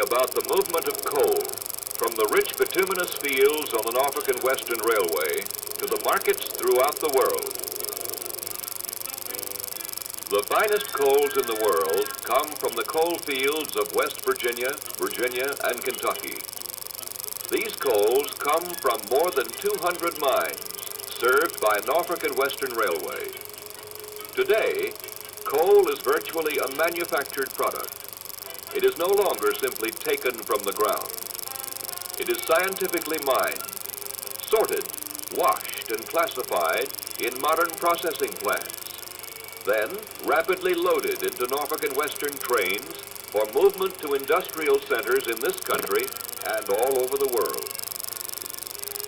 About the movement of coal from the rich bituminous fields on the Norfolk and Western Railway to the markets throughout the world. The finest coals in the world come from the coal fields of West Virginia, Virginia, and Kentucky. These coals come from more than 200 mines served by Norfolk and Western Railway. Today, coal is virtually a manufactured product. It is no longer simply taken from the ground. It is scientifically mined, sorted, washed, and classified in modern processing plants, then rapidly loaded into Norfolk and Western trains for movement to industrial centers in this country and all over the world.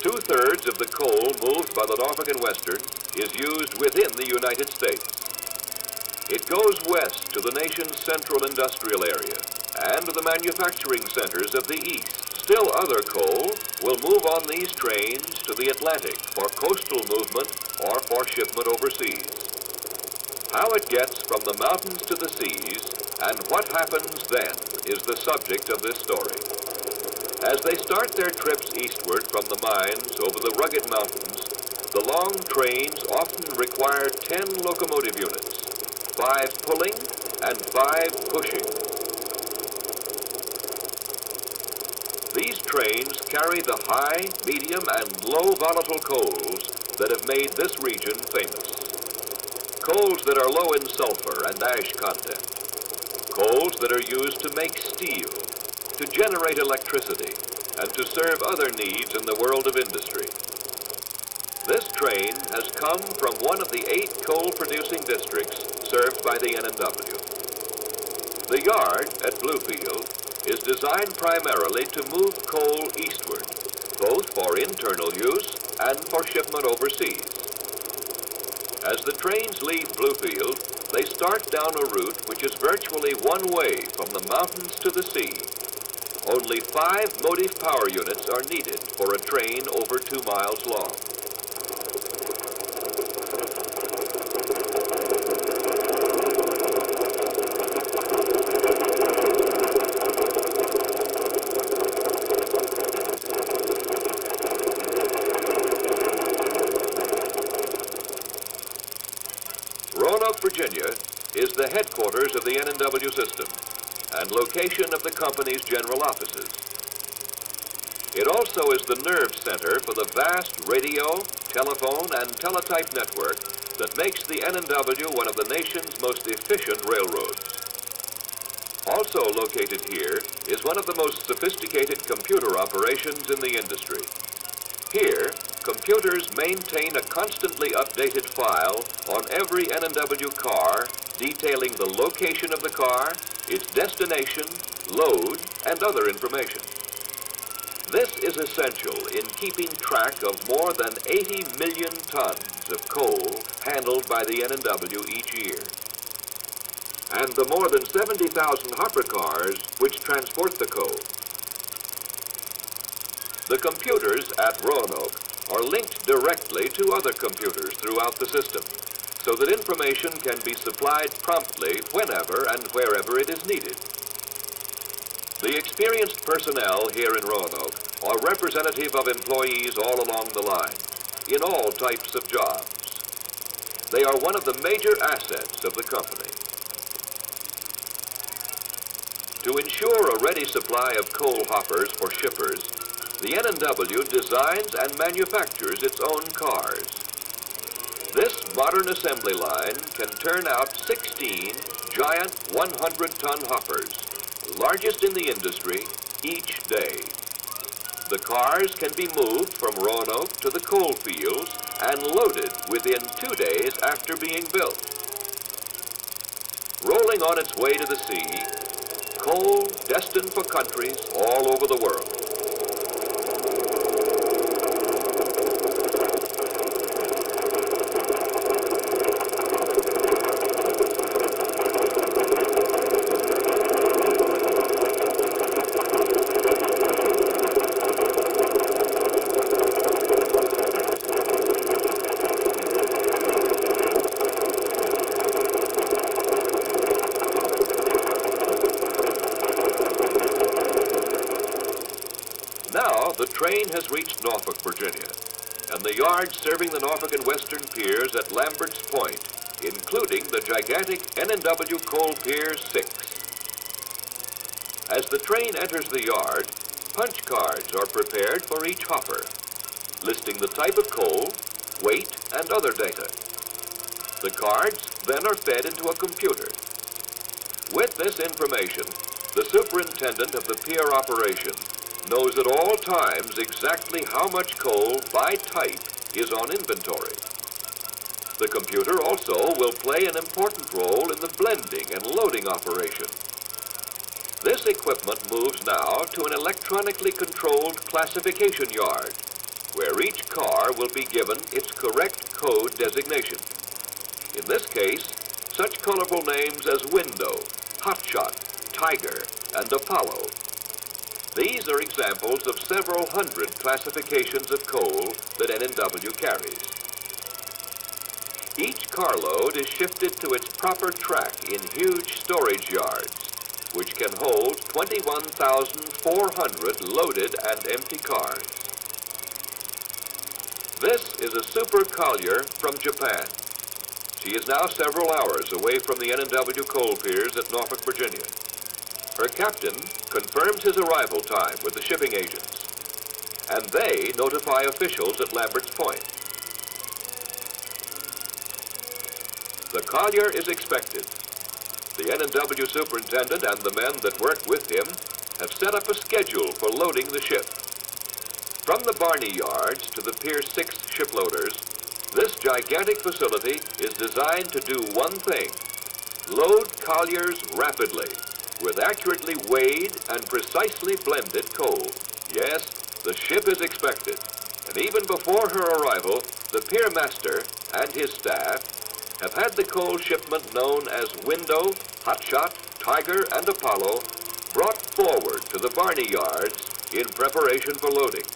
2/3 of the coal moved by the Norfolk and Western is used within the United States. It goes west to the nation's central industrial area and to the manufacturing centers of the east. Still other coal will move on these trains to the Atlantic for coastal movement or for shipment overseas. How it gets from the mountains to the seas and what happens then is the subject of this story. As they start their trips eastward from the mines over the rugged mountains, the long trains often require 10 locomotive units, 5 pulling and 5 pushing. These trains carry the high, medium, and low volatile coals that have made this region famous. Coals that are low in sulfur and ash content. Coals that are used to make steel, to generate electricity, and to serve other needs in the world of industry. This train has come from one of the 8 coal-producing districts served by the N&W. The yard at Bluefield is designed primarily to move coal eastward, both for internal use and for shipment overseas. As the trains leave Bluefield, they start down a route which is virtually one way from the mountains to the sea. Only 5 motive power units are needed for a train over 2 miles long. Roanoke, Virginia is the headquarters of the N&W system and location of the company's general offices. It also is the nerve center for the vast radio, telephone, and teletype network that makes the N&W one of the nation's most efficient railroads. Also located here is one of the most sophisticated computer operations in the industry. Here, computers maintain a constantly updated file on every N&W car detailing the location of the car, its destination, load, and other information. This is essential in keeping track of more than 80 million tons of coal handled by the N&W each year, and the more than 70,000 hopper cars which transport the coal. The computers at Roanoke are linked directly to other computers throughout the system, so that information can be supplied promptly whenever and wherever it is needed. The experienced personnel here in Roanoke are representative of employees all along the line, in all types of jobs. They are one of the major assets of the company. To ensure a ready supply of coal hoppers for shippers, the N&W designs and manufactures its own cars. This modern assembly line can turn out 16 giant 100-ton hoppers, the largest in the industry, each day. The cars can be moved from Roanoke to the coal fields and loaded within 2 days after being built. Rolling on its way to the sea, coal destined for countries all over the world. Now, the train has reached Norfolk, Virginia, and the yards serving the Norfolk and Western piers at Lambert's Point, including the gigantic N&W Coal Pier 6. As the train enters the yard, punch cards are prepared for each hopper, listing the type of coal, weight, and other data. The cards then are fed into a computer. With this information, the superintendent of the pier operation knows at all times exactly how much coal by type is on inventory. The computer also will play an important role in the blending and loading operation. This equipment moves now to an electronically controlled classification yard, where each car will be given its correct code designation. In this case, such colorful names as Window, Hotshot, Tiger, and Apollo. These are examples of several hundred classifications of coal that N&W carries. Each carload is shifted to its proper track in huge storage yards, which can hold 21,400 loaded and empty cars. This is a super collier from Japan. She is now several hours away from the N&W coal piers at Norfolk, Virginia. Her captain confirms his arrival time with the shipping agents, and they notify officials at Lambert's Point. The collier is expected. The N&W superintendent and the men that work with him have set up a schedule for loading the ship. From the Barney yards to the Pier 6 shiploaders, this gigantic facility is designed to do one thing: load colliers rapidly, with accurately weighed and precisely blended coal. Yes, the ship is expected, and even before her arrival, the pier master and his staff have had the coal shipment known as Window, Hotshot, Tiger, and Apollo brought forward to the Barney yards in preparation for loading.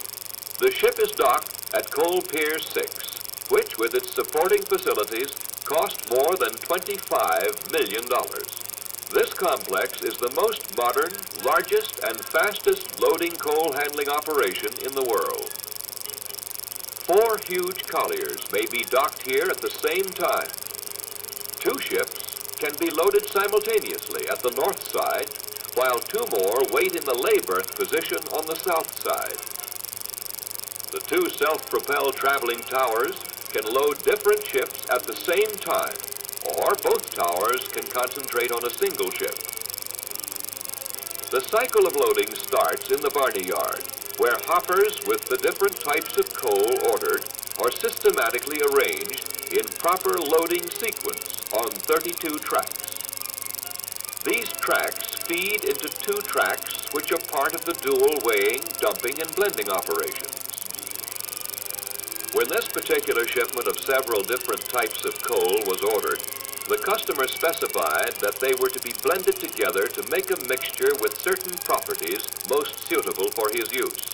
The ship is docked at Coal Pier 6, which, with its supporting facilities, cost more than $25 million. This complex is the most modern, largest, and fastest loading coal handling operation in the world. 4 huge colliers may be docked here at the same time. 2 ships can be loaded simultaneously at the north side, while 2 more wait in the lay berth position on the south side. The 2 self-propelled traveling towers can load different ships at the same time, or both towers can concentrate on a single ship. The cycle of loading starts in the Barney yard, where hoppers with the different types of coal ordered are systematically arranged in proper loading sequence on 32 tracks. These tracks feed into 2 tracks which are part of the dual weighing, dumping, and blending operations. When this particular shipment of several different types of coal was ordered, the customer specified that they were to be blended together to make a mixture with certain properties most suitable for his use.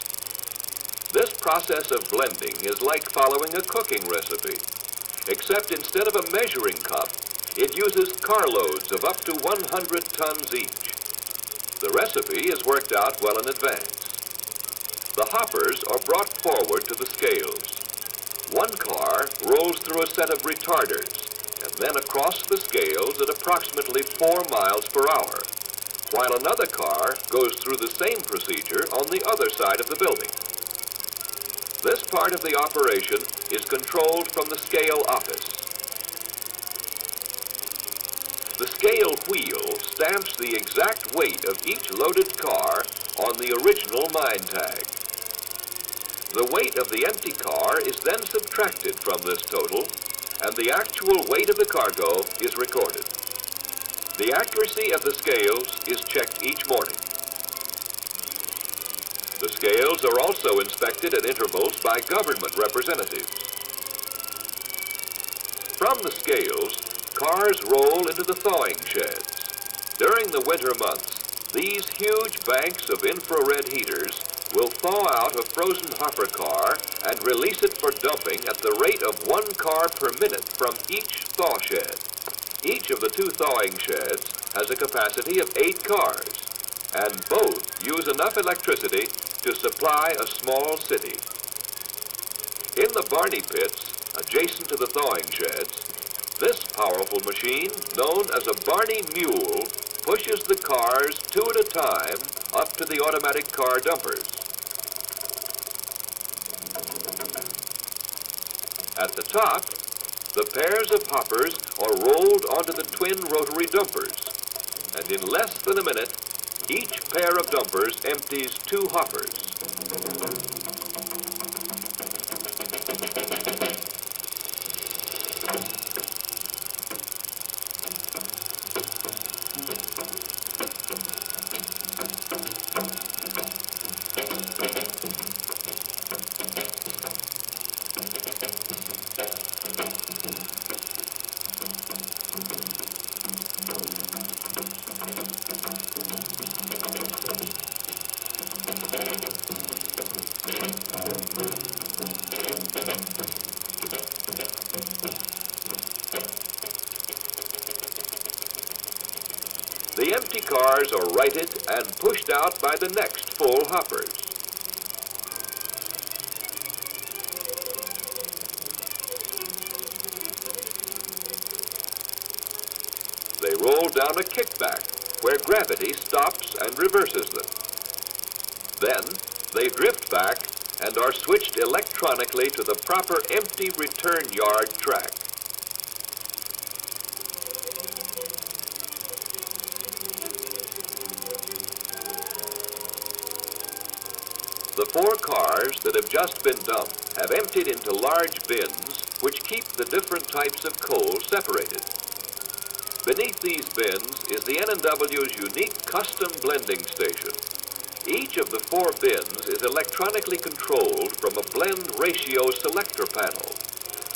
This process of blending is like following a cooking recipe, except instead of a measuring cup, it uses carloads of up to 100 tons each. The recipe is worked out well in advance. The hoppers are brought forward to the scales. One car rolls through a set of retarders and then across the scales at approximately 4 miles per hour. while another car goes through the same procedure on the other side of the building. This part of the operation is controlled from the scale office. The scale wheel stamps the exact weight of each loaded car on the original mine tag. The weight of the empty car is then subtracted from this total, and the actual weight of the cargo is recorded. The accuracy of the scales is checked each morning. The scales are also inspected at intervals by government representatives. From the scales, cars roll into the thawing sheds. During the winter months, these huge banks of infrared heaters will thaw out a frozen hopper car and release it for dumping at the rate of 1 car per minute from each thaw shed. Each of the 2 thawing sheds has a capacity of 8 cars, and both use enough electricity to supply a small city. In the Barney pits, adjacent to the thawing sheds, this powerful machine, known as a Barney mule, pushes the cars 2 at a time up to the automatic car dumpers. At the top, the pairs of hoppers are rolled onto the twin rotary dumpers, and in less than a minute, each pair of dumpers empties 2 hoppers. The empty cars are righted and pushed out by the next full hoppers. They roll down a kickback where gravity stops and reverses them. Then they drift back and are switched electronically to the proper empty return yard track. The 4 cars that have just been dumped have emptied into large bins which keep the different types of coal separated. Beneath these bins is the N&W's unique custom blending station. Each of the 4 bins is electronically controlled from a blend ratio selector panel,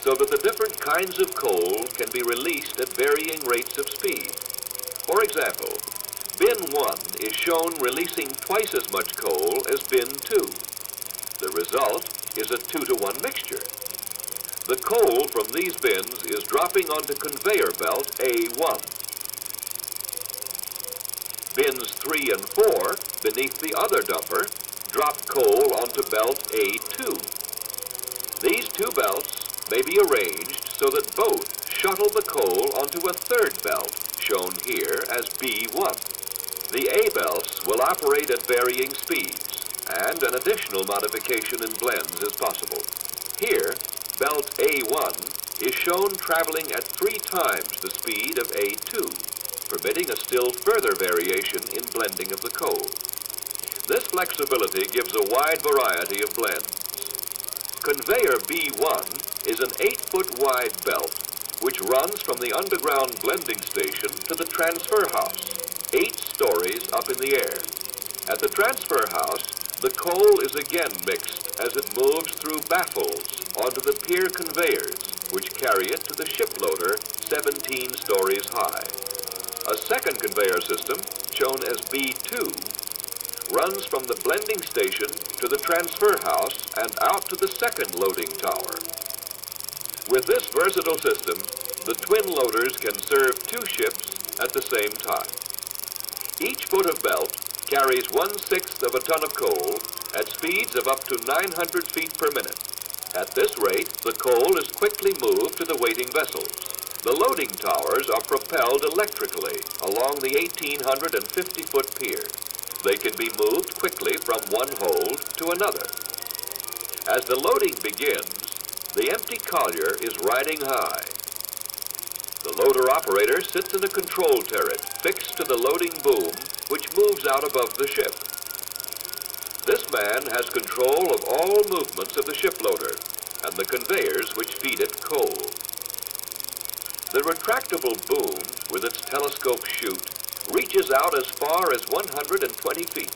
so that the different kinds of coal can be released at varying rates of speed. For example, Bin 1 is shown releasing twice as much coal as Bin 2. The result is a 2-to-1 mixture. The coal from these bins is dropping onto conveyor belt A1. Bins 3 and 4, beneath the other dumper, drop coal onto belt A2. These 2 belts may be arranged so that both shuttle the coal onto a 3rd belt, shown here as B1. The A belts will operate at varying speeds, and an additional modification in blends is possible. Here, belt A1 is shown traveling at 3 times the speed of A2, permitting a still further variation in blending of the coal. This flexibility gives a wide variety of blends. Conveyor B1 is an 8-foot wide belt which runs from the underground blending station to the transfer house, 8 stories up in the air. At the transfer house, the coal is again mixed as it moves through baffles onto the Pier conveyors, which carry it to the ship loader 17 stories high. A second conveyor system, shown as B2, runs from the blending station to the transfer house and out to the second loading tower. With this versatile system, the twin loaders can serve 2 ships at the same time. Each foot of belt carries 1/6 of a ton of coal at speeds of up to 900 feet per minute. At this rate, the coal is quickly moved to the waiting vessels. The loading towers are propelled electrically along the 1,850-foot pier. They can be moved quickly from one hold to another. As the loading begins, the empty collier is riding high. The loader operator sits in a control turret fixed to the loading boom, which moves out above the ship. This man has control of all movements of the ship loader and the conveyors which feed it coal. The retractable boom, with its telescope chute, reaches out as far as 120 feet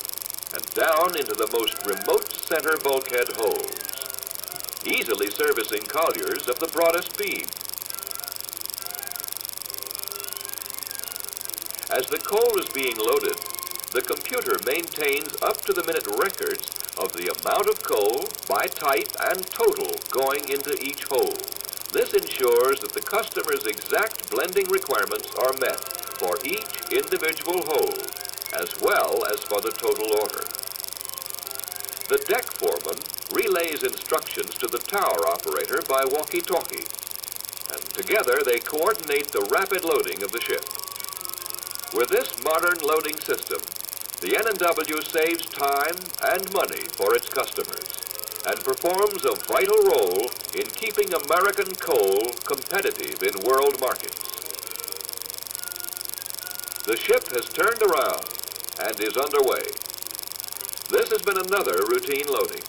and down into the most remote center bulkhead holes, easily servicing colliers of the broadest beam. As the coal is being loaded, the computer maintains up-to-the-minute records of the amount of coal by type and total going into each hole. This ensures that the customer's exact blending requirements are met for each individual hold, as well as for the total order. The deck foreman relays instructions to the tower operator by walkie-talkie, and together they coordinate the rapid loading of the ship. With this modern loading system, the N&W saves time and money for its customers and performs a vital role in keeping American coal competitive in world markets. The ship has turned around and is underway. This has been another routine loading,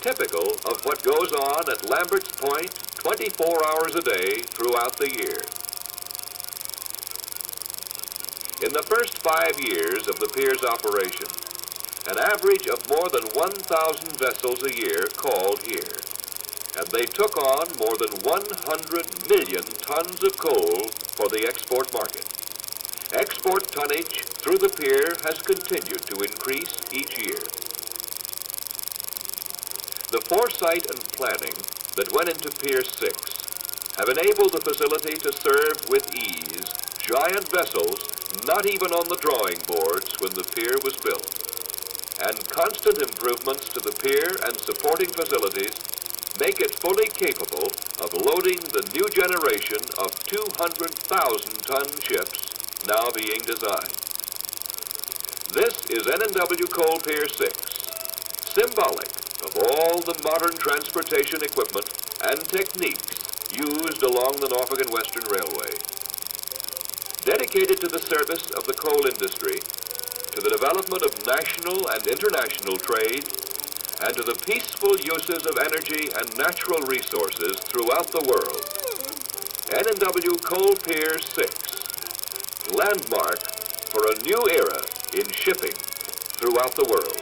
typical of what goes on at Lambert's Point 24 hours a day throughout the year. In the first 5 years of the Pier's operation, an average of more than 1,000 vessels a year called here, and they took on more than 100 million tons of coal for the export market. Export tonnage through the pier has continued to increase each year. The foresight and planning that went into Pier 6 have enabled the facility to serve with ease giant vessels not even on the drawing boards when the pier was built. And constant improvements to the pier and supporting facilities make it fully capable of loading the new generation of 200,000-ton ships now being designed. This is N&W Coal Pier 6, symbolic of all the modern transportation equipment and techniques used along the Norfolk and Western Railway. Dedicated to the service of the coal industry, to the development of national and international trade, and to the peaceful uses of energy and natural resources throughout the world. N&W Coal Pier 6, landmark for a new era in shipping throughout the world.